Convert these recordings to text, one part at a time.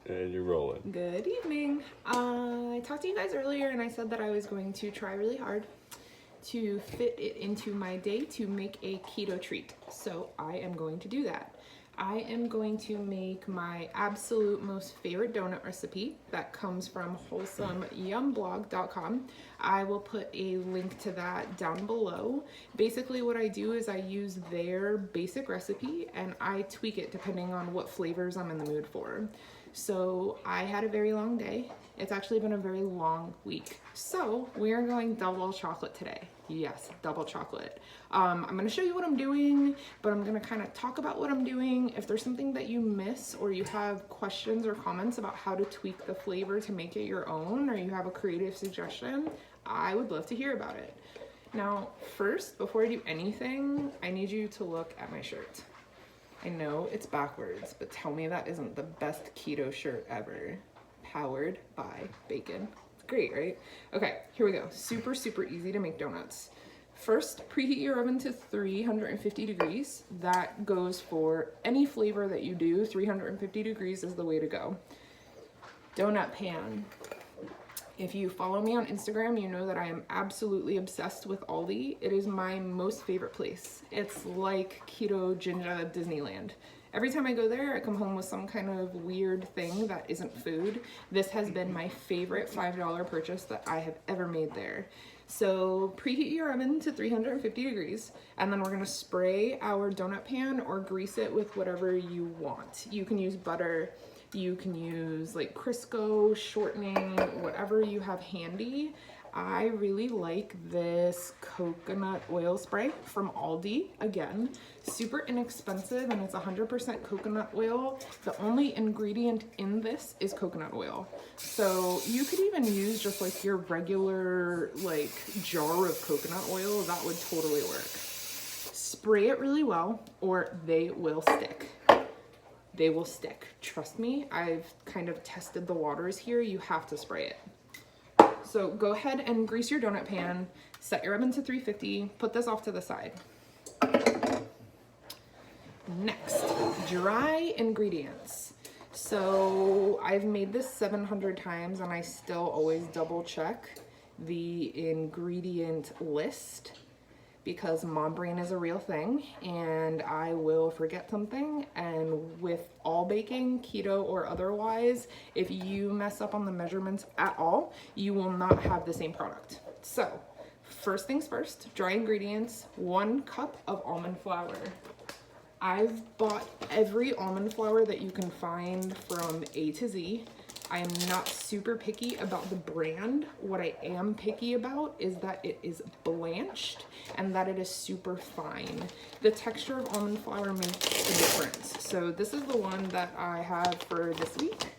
And you're rolling. Good evening. I talked to you guys earlier and I said that I was going to try really hard to fit it into my day to make a keto treat. So I am going to do that. I am going to make my absolute most favorite donut recipe that comes from wholesomeyumblog.com. I will put a link to that down below. Basically what I do is I use their basic recipe and I tweak it depending on what flavors I'm in the mood for. So I had a very long day. It's actually been a very long week. So we are going double chocolate today. Yes, double chocolate. I'm gonna show you what I'm doing, but I'm gonna kind of talk about what I'm doing. If there's something that you miss or you have questions or comments about how to tweak the flavor to make it your own, or you have a creative suggestion, I would love to hear about it. Now, first, before I do anything, I need you to look at my shirt. I know it's backwards, but tell me that isn't the best keto shirt ever. Powered by bacon. It's great, right? Okay, here we go. Super, super easy to make donuts. First, preheat your oven to 350 degrees. That goes for any flavor that you do. 350 degrees is the way to go. Donut pan. If you follow me on Instagram, you know that I am absolutely obsessed with Aldi. It is my most favorite place. It's like Keto Ginger Disneyland. Every time I go there, I come home with some kind of weird thing that isn't food. This has been my favorite $5 purchase that I have ever made there. So preheat your oven to 350 degrees, and then we're gonna spray our donut pan or grease it with whatever you want. You can use butter, you can use like Crisco, shortening, whatever you have handy. I really like this coconut oil spray from Aldi. Again, super inexpensive and it's 100% coconut oil. The only ingredient in this is coconut oil. So you could even use just like your regular like jar of coconut oil. That would totally work. Spray it really well or they will stick. They will stick. Trust me, I've kind of tested the waters here. You have to spray it. So go ahead and grease your donut pan, set your oven to 350, put this off to the side. Next, dry ingredients. So I've made this 700 times and I still always double check the ingredient list, because mom brain is a real thing and I will forget something. And with all baking, keto or otherwise, if you mess up on the measurements at all, you will not have the same product. So first things first, dry ingredients, 1 cup of almond flour. I've bought every almond flour that you can find from A to Z. I am not super picky about the brand. What I am picky about is that it is blanched and that it is super fine. The texture of almond flour makes a difference. So this is the one that I have for this week.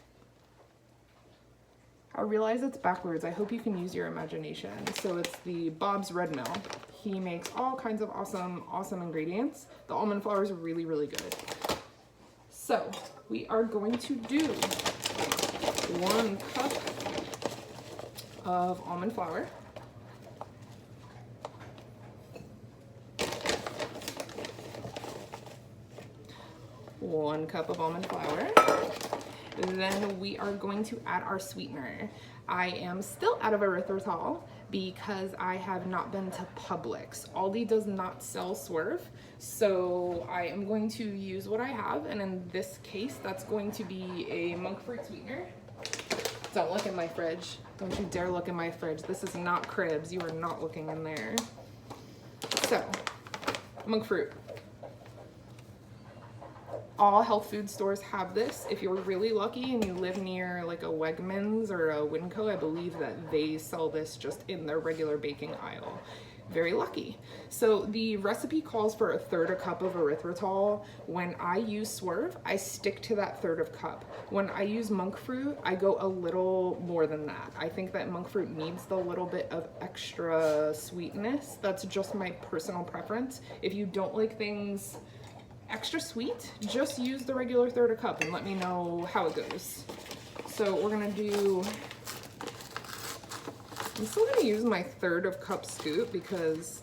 I realize it's backwards. I hope you can use your imagination. So it's the Bob's Red Mill. He makes all kinds of awesome ingredients. The almond flour is really, really good. So we are going to do 1 cup of almond flour. One cup of almond flour. Then we are going to add our sweetener. I am still out of erythritol because I have not been to Publix. Aldi does not sell Swerve, so I am going to use what I have, and in this case, that's going to be a monkfruit sweetener. Don't look in my fridge. Don't you dare look in my fridge. This is not Cribs. You are not looking in there. So, monkfruit. All health food stores have this. If you're really lucky and you live near like a Wegmans or a Winco, I believe that they sell this just in their regular baking aisle. Very lucky. So the recipe calls for 1/3 cup of erythritol. When I use Swerve, I stick to that 1/3 cup. When I use monkfruit, I go a little more than that. I think that monkfruit needs the little bit of extra sweetness. That's just my personal preference. If you don't like things extra sweet, just use the regular 1/3 cup and let me know how it goes. So we're gonna do, I'm still gonna use my 1/3 cup scoop because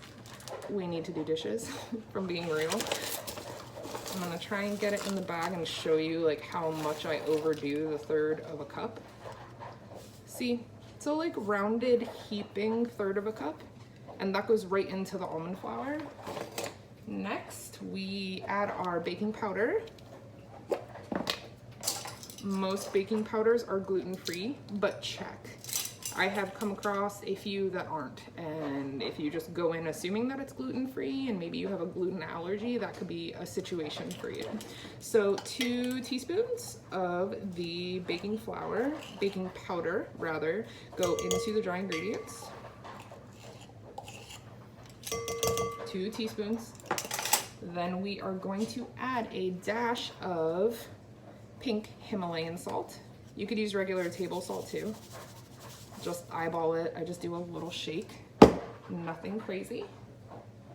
we need to do dishes, from being real. I'm gonna try and get it in the bag and show you like how much I overdo the 1/3 of a cup. See, so like rounded heaping 1/3 of a cup, and that goes right into the almond flour. Next, we add our baking powder. Most baking powders are gluten-free, but check. I have come across a few that aren't, and if you just go in assuming that it's gluten-free and maybe you have a gluten allergy, that could be a situation for you. So 2 teaspoons of the baking powder rather, go into the dry ingredients. 2 teaspoons. Then we are going to add a dash of pink Himalayan salt. You could use regular table salt too. Just eyeball it. I just do a little shake. Nothing crazy.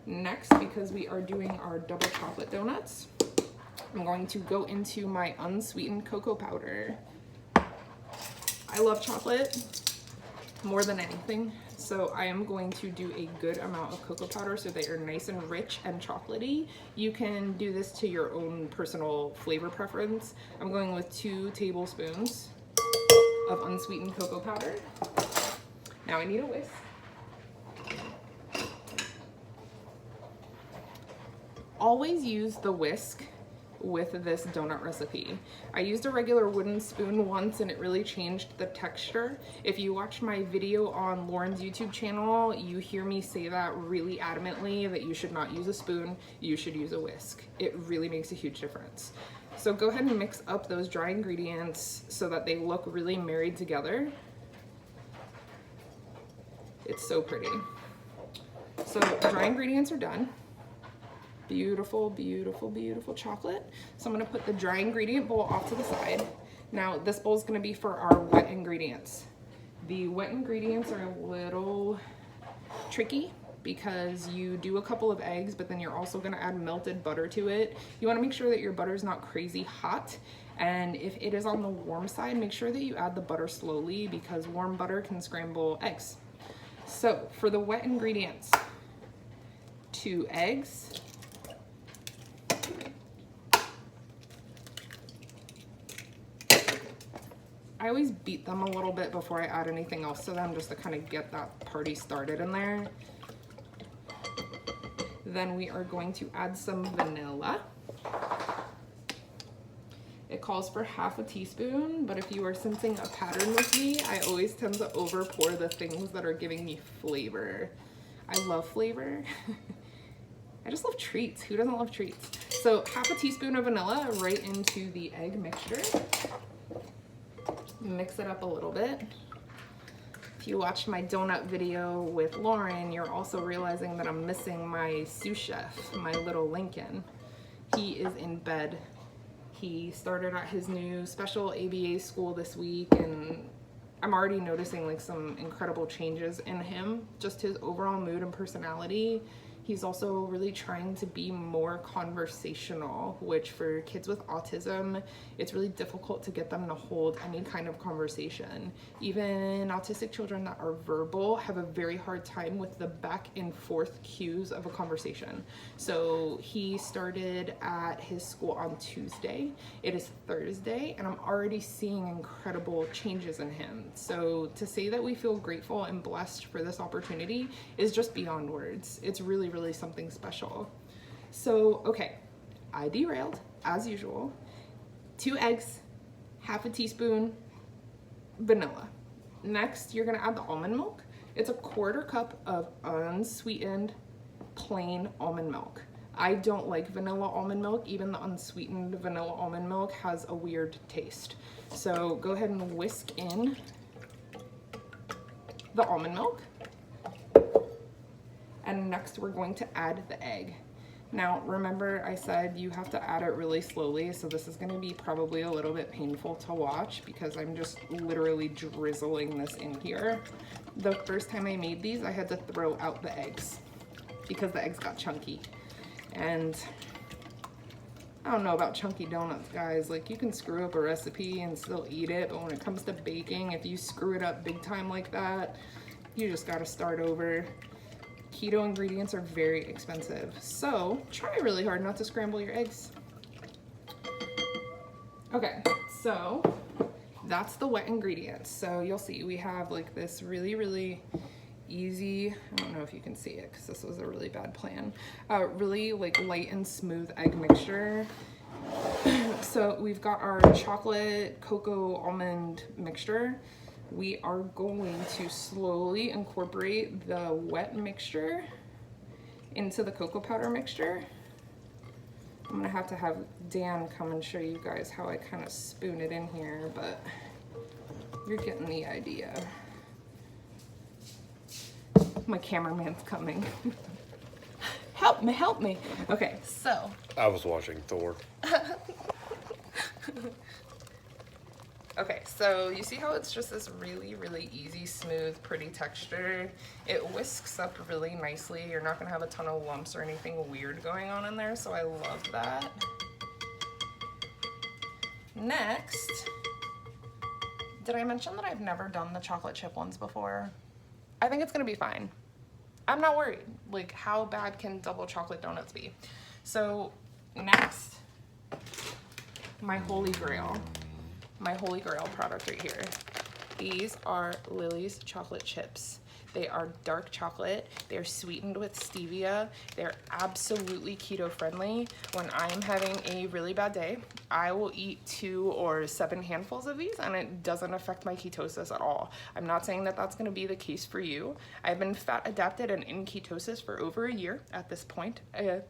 Next, because we are doing our double chocolate donuts, I'm going to go into my unsweetened cocoa powder. I love chocolate more than anything, so I am going to do a good amount of cocoa powder so they are nice and rich and chocolatey. You can do this to your own personal flavor preference. I'm going with 2 tablespoons of unsweetened cocoa powder. Now I need a whisk. Always use the whisk with this donut recipe. I used a regular wooden spoon once and it really changed the texture. If you watch my video on Lauren's YouTube channel, you hear me say that really adamantly, that you should not use a spoon, you should use a whisk. It really makes a huge difference. So go ahead and mix up those dry ingredients so that they look really married together. It's so pretty. So dry ingredients are done. Beautiful, beautiful, beautiful chocolate. So I'm gonna put the dry ingredient bowl off to the side. Now this bowl is gonna be for our wet ingredients. The wet ingredients are a little tricky because you do a couple of eggs, but then you're also gonna add melted butter to it. You wanna make sure that your butter is not crazy hot. And if it is on the warm side, make sure that you add the butter slowly because warm butter can scramble eggs. So for the wet ingredients, 2 eggs, I always beat them a little bit before I add anything else to them just to kind of get that party started in there. Then we are going to add some vanilla. It calls for half a teaspoon, but if you are sensing a pattern with me, I always tend to over pour the things that are giving me flavor. I love flavor. I just love treats. Who doesn't love treats? So half a teaspoon of vanilla right into the egg mixture. Mix it up a little bit. If you watched my donut video with Lauren, you're also realizing that I'm missing my sous chef, my little Lincoln. He is in bed. He started at his new special ABA school this week, and I'm already noticing like some incredible changes in him, just his overall mood and personality. He's also really trying to be more conversational, which for kids with autism, it's really difficult to get them to hold any kind of conversation. Even autistic children that are verbal have a very hard time with the back and forth cues of a conversation. So he started at his school on Tuesday. It is Thursday, and I'm already seeing incredible changes in him. So to say that we feel grateful and blessed for this opportunity is just beyond words. It's really, really something special. So, okay, I derailed as usual. 2 eggs, half a teaspoon vanilla. Next, you're gonna add the almond milk. It's a 1/4 cup of unsweetened plain almond milk. I don't like vanilla almond milk. Even the unsweetened vanilla almond milk has a weird taste. So go ahead and whisk in the almond milk. And next we're going to add the egg. Now remember I said you have to add it really slowly, so this is going to be probably a little bit painful to watch because I'm just literally drizzling this in here. The first time I made these, I had to throw out the eggs because the eggs got chunky. And I don't know about chunky donuts, guys. Like, you can screw up a recipe and still eat it, but when it comes to baking, if you screw it up big time like that, you just gotta start over. Keto ingredients are very expensive, so try really hard not to scramble your eggs. Okay, so that's the wet ingredients. So you'll see we have like this really, really easy, I don't know if you can see it because this was a really bad plan, really like light and smooth egg mixture. So we've got our chocolate cocoa almond mixture. We are going to slowly incorporate the wet mixture into the cocoa powder mixture. I'm gonna have to have Dan come and show you guys how I kind of spoon it in here, but you're getting the idea. My cameraman's coming. Help me, help me. Okay, so. I was watching Thor. Okay, so you see how it's just this really, really easy, smooth, pretty texture? It whisks up really nicely. You're not gonna have a ton of lumps or anything weird going on in there, so I love that. Next, did I mention that I've never done the chocolate chip ones before? I think it's gonna be fine. I'm not worried. Like, how bad can double chocolate donuts be? So next, my holy grail product right here. These are Lily's chocolate chips. They are dark chocolate. They're sweetened with stevia. They're absolutely keto friendly. When I'm having a really bad day, I will eat 2 or 7 handfuls of these and it doesn't affect my ketosis at all. I'm not saying that that's gonna be the case for you. I've been fat adapted and in ketosis for over a year at this point,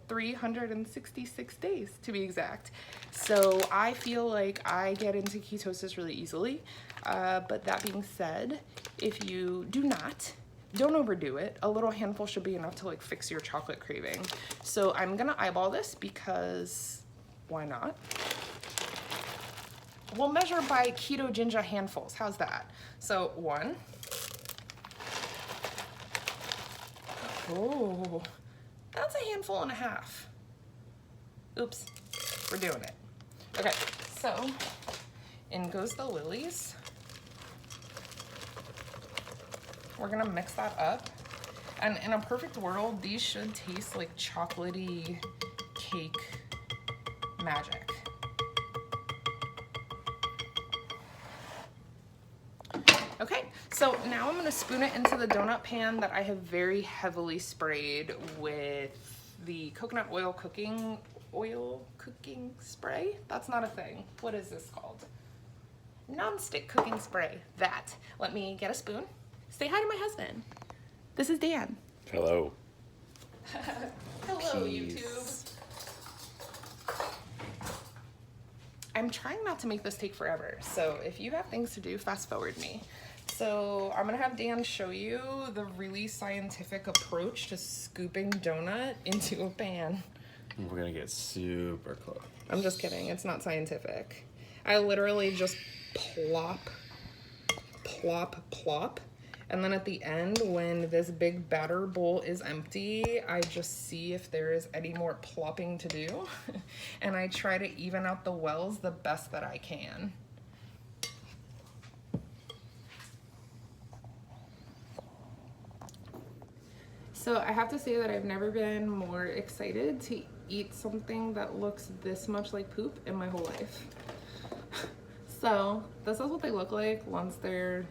366 days to be exact. So I feel like I get into ketosis really easily. But that being said, if you do not, don't overdo it. A little handful should be enough to like fix your chocolate craving. So I'm gonna eyeball this because why not? We'll measure by keto ginger handfuls. How's that? So 1. Oh, that's a handful and a half. Oops, we're doing it. Okay, so in goes the Lily's. We're gonna mix that up. And in a perfect world, these should taste like chocolatey cake magic. Okay, so now I'm gonna spoon it into the donut pan that I have very heavily sprayed with the coconut oil cooking spray. That's not a thing. What is this called? Non-stick cooking spray. That. Let me get a spoon. Say hi to my husband. This is Dan. Hello. Hello, YouTube. I'm trying not to make this take forever, so if you have things to do, fast forward me. So I'm gonna have Dan show you the really scientific approach to scooping donut into a pan. We're gonna get super close. I'm just kidding, it's not scientific. I literally just plop, plop, plop. And then at the end, when this big batter bowl is empty, I just see if there is any more plopping to do. And I try to even out the wells the best that I can. So I have to say that I've never been more excited to eat something that looks this much like poop in my whole life. So this is what they look like once they're,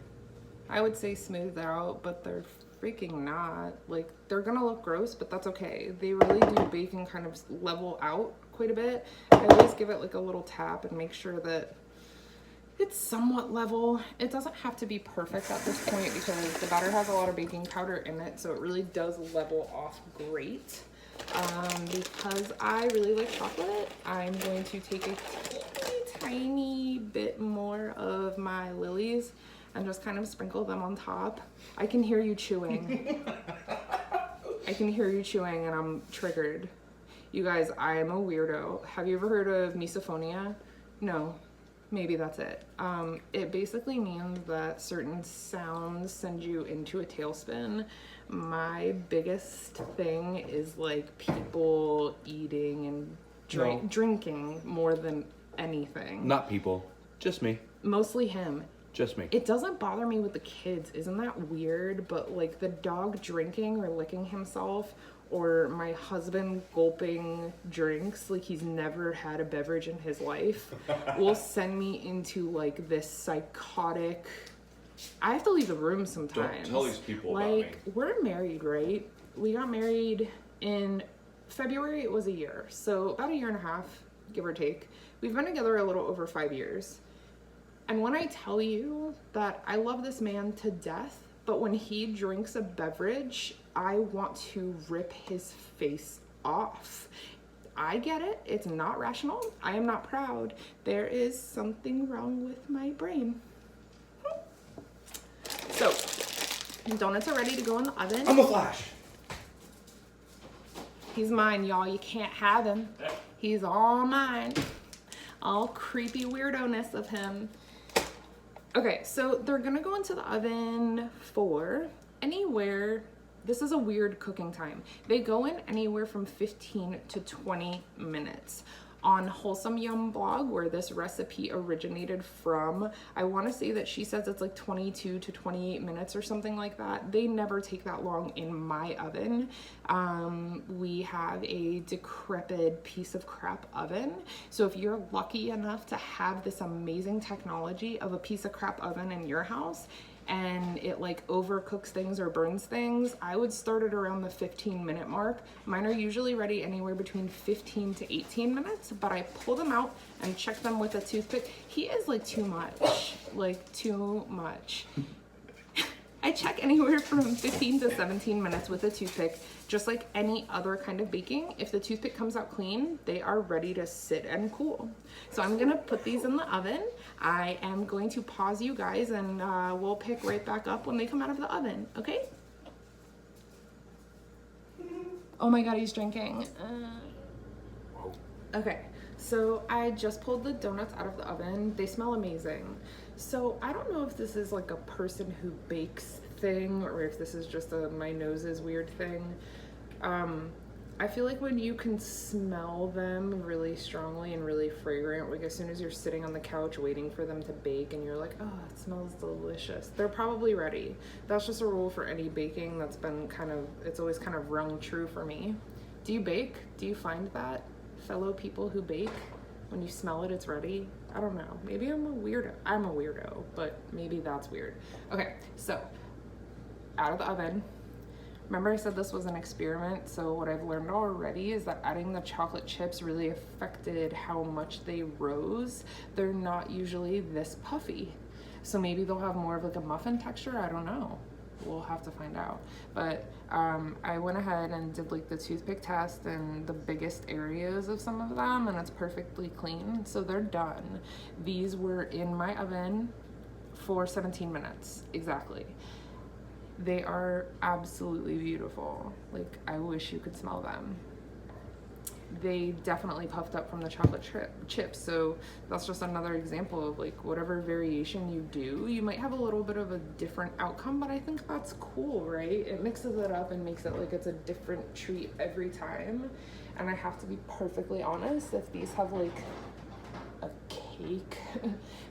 I would say, smoothed out, but they're freaking not. Like, they're gonna look gross, but that's okay. They really do bake and kind of level out quite a bit. I always give it like a little tap and make sure that it's somewhat level. It doesn't have to be perfect at this point because the batter has a lot of baking powder in it, so it really does level off great. Because I really like chocolate, I'm going to take a tiny bit more of my Lily's and just kind of sprinkle them on top. I can hear you chewing. I can hear you chewing and I'm triggered. You guys, I am a weirdo. Have you ever heard of misophonia? No, maybe that's it. It basically means that certain sounds send you into a tailspin. My biggest thing is like people eating and drinking more than anything. Not people, just me. Mostly him. Just me. It doesn't bother me with the kids. Isn't that weird? But like the dog drinking or licking himself or my husband gulping drinks like he's never had a beverage in his life will send me into like this psychotic. I have to leave the room sometimes. Don't tell these people about like me. we're married, right? We got married in February. It was a year, so about a year and a half, give or take. We've been together a little over 5 years. And when I tell you that I love this man to death, but when he drinks a beverage, I want to rip his face off. I get it. It's not rational. I am not proud. There is something wrong with my brain. So, donuts are ready to go in the oven. I'm a Flash. He's mine, y'all. You can't have him. He's all mine. All creepy weirdo-ness of him. Okay, so they're gonna go into the oven for anywhere, this is a weird cooking time. They go in anywhere from 15 to 20 minutes. On Wholesome Yum blog, where this recipe originated from, I wanna say that she says it's like 22 to 28 minutes or something like that. They never take that long in my oven. We have a decrepit piece of crap oven. So if you're lucky enough to have this amazing technology of a piece of crap oven in your house, and it like overcooks things or burns things, I would start it around the 15-minute mark. Mine are usually ready anywhere between 15 to 18 minutes, but I pull them out and check them with a toothpick. He is like too much, like too much. I check anywhere from 15 to 17 minutes with a toothpick, just like any other kind of baking. If the toothpick comes out clean, they are ready to sit and cool. So I'm gonna put these in the oven. I am going to pause you guys and we'll pick right back up when they come out of the oven, okay? Oh my God, he's drinking. Okay, so I just pulled the donuts out of the oven. They smell amazing. So I don't know if this is like a person who bakes thing or if this is just a my nose is weird thing. I feel like when you can smell them really strongly and really fragrant, like as soon as you're sitting on the couch waiting for them to bake and you're like, oh, it smells delicious, they're probably ready. That's just a rule for any baking. That's been it's always kind of rung true for me. Do you bake? Do you find that, fellow people who bake, when you smell it, it's ready? I don't know. Maybe I'm a weirdo. I'm a weirdo, but maybe that's weird. Okay, so out of the oven. Remember I said this was an experiment, so what I've learned already is that adding the chocolate chips really affected how much they rose. They're not usually this puffy. So maybe they'll have more of like a muffin texture, I don't know. We'll have to find out. But I went ahead and did like the toothpick test in the biggest areas of some of them, and it's perfectly clean, so they're done. These were in my oven for 17 minutes, exactly. They are absolutely beautiful. Like, I wish you could smell them. They definitely puffed up from the chocolate chips, so that's just another example of like whatever variation you do, you might have a little bit of a different outcome, but I think that's cool, right? It mixes it up and makes it like it's a different treat every time. And I have to be perfectly honest, if these have like a cake,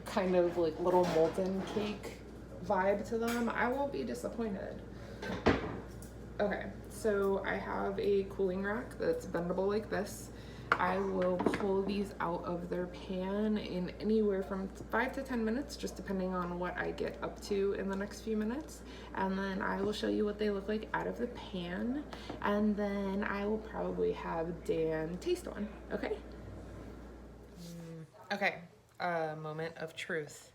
kind of like little molten cake vibe to them, I won't be disappointed. Okay, so I have a cooling rack that's bendable like this. I will pull these out of their pan in anywhere from 5 to 10 minutes, just depending on what I get up to in the next few minutes. And then I will show you what they look like out of the pan. And then I will probably have Dan taste one, okay? Okay, moment of truth.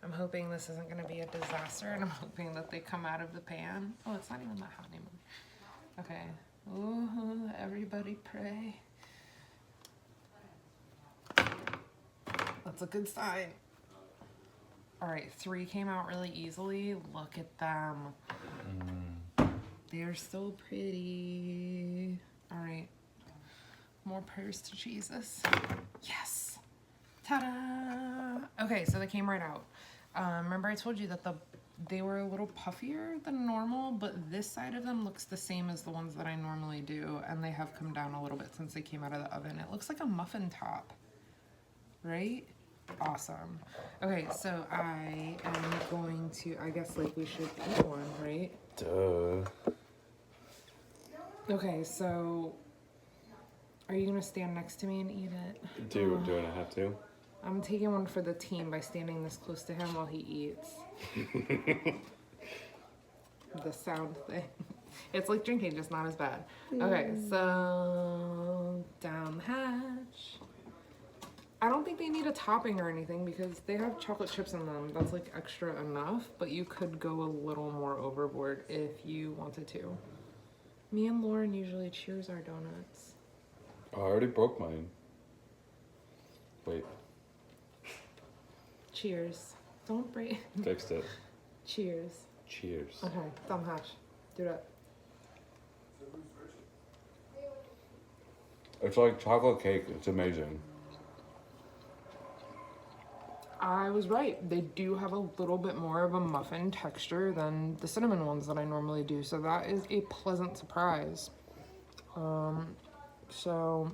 I'm hoping this isn't gonna be a disaster, and I'm hoping that they come out of the pan. Oh, it's not even that hot anymore. Okay, ooh, everybody pray. That's a good sign. All right, 3 came out really easily. Look at them. They're so pretty. All right, more prayers to Jesus. Yes. Ta-da! Okay, so they came right out. Remember I told you that they were a little puffier than normal, but this side of them looks the same as the ones that I normally do, and they have come down a little bit since they came out of the oven. It looks like a muffin top, right? Awesome. Okay, so I am going to, I guess like we should eat one, right? Duh. Okay, so are you gonna stand next to me and eat it? Do I have to? I'm taking one for the team by standing this close to him while he eats. The sound thing. It's like drinking, just not as bad. Okay, so down the hatch. I don't think they need a topping or anything because they have chocolate chips in them. That's like extra enough, but you could go a little more overboard if you wanted to. Me and Lauren usually cheers our donuts. Oh, I already broke mine. Wait, Cheers. Don't break. fixed it. Cheers. Cheers. Okay, down the hatch. Do that. It's like chocolate cake. It's amazing. I was right. They do have a little bit more of a muffin texture than the cinnamon ones that I normally do, so that is a pleasant surprise. So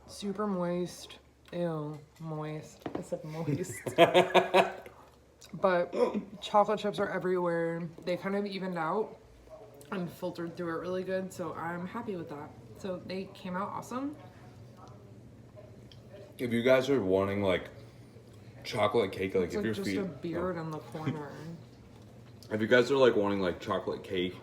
super moist. Ew, moist. I said moist. But chocolate chips are everywhere. They kind of evened out and filtered through it really good, so I'm happy with that. So they came out awesome. If you guys are wanting like chocolate cake, like It's if like you're just a beard in the corner. if you guys are like wanting like chocolate cake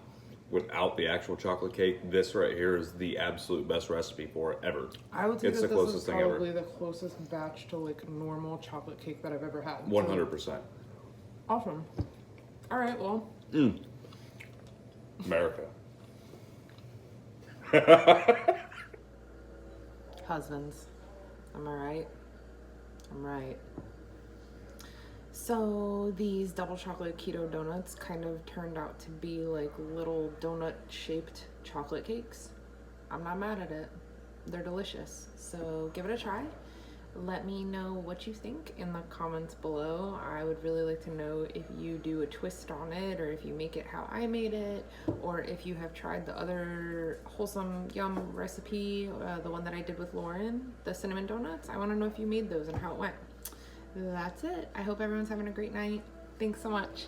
without the actual chocolate cake, this right here is the absolute best recipe for it ever. I would say It's that the this closest is thing ever. probably the closest batch to like normal chocolate cake that I've ever had. 100%. Awesome. All right, well. America. Husbands. Am I right? I'm right. So these double chocolate keto donuts kind of turned out to be like little donut shaped chocolate cakes. I'm not mad at it. They're delicious. So give it a try. Let me know what you think in the comments below. I would really like to know if you do a twist on it, or if you make it how I made it, or if you have tried the other wholesome yum recipe, the one that I did with Lauren, the cinnamon donuts. I want to know if you made those and how it went. That's it. I hope everyone's having a great night. Thanks so much.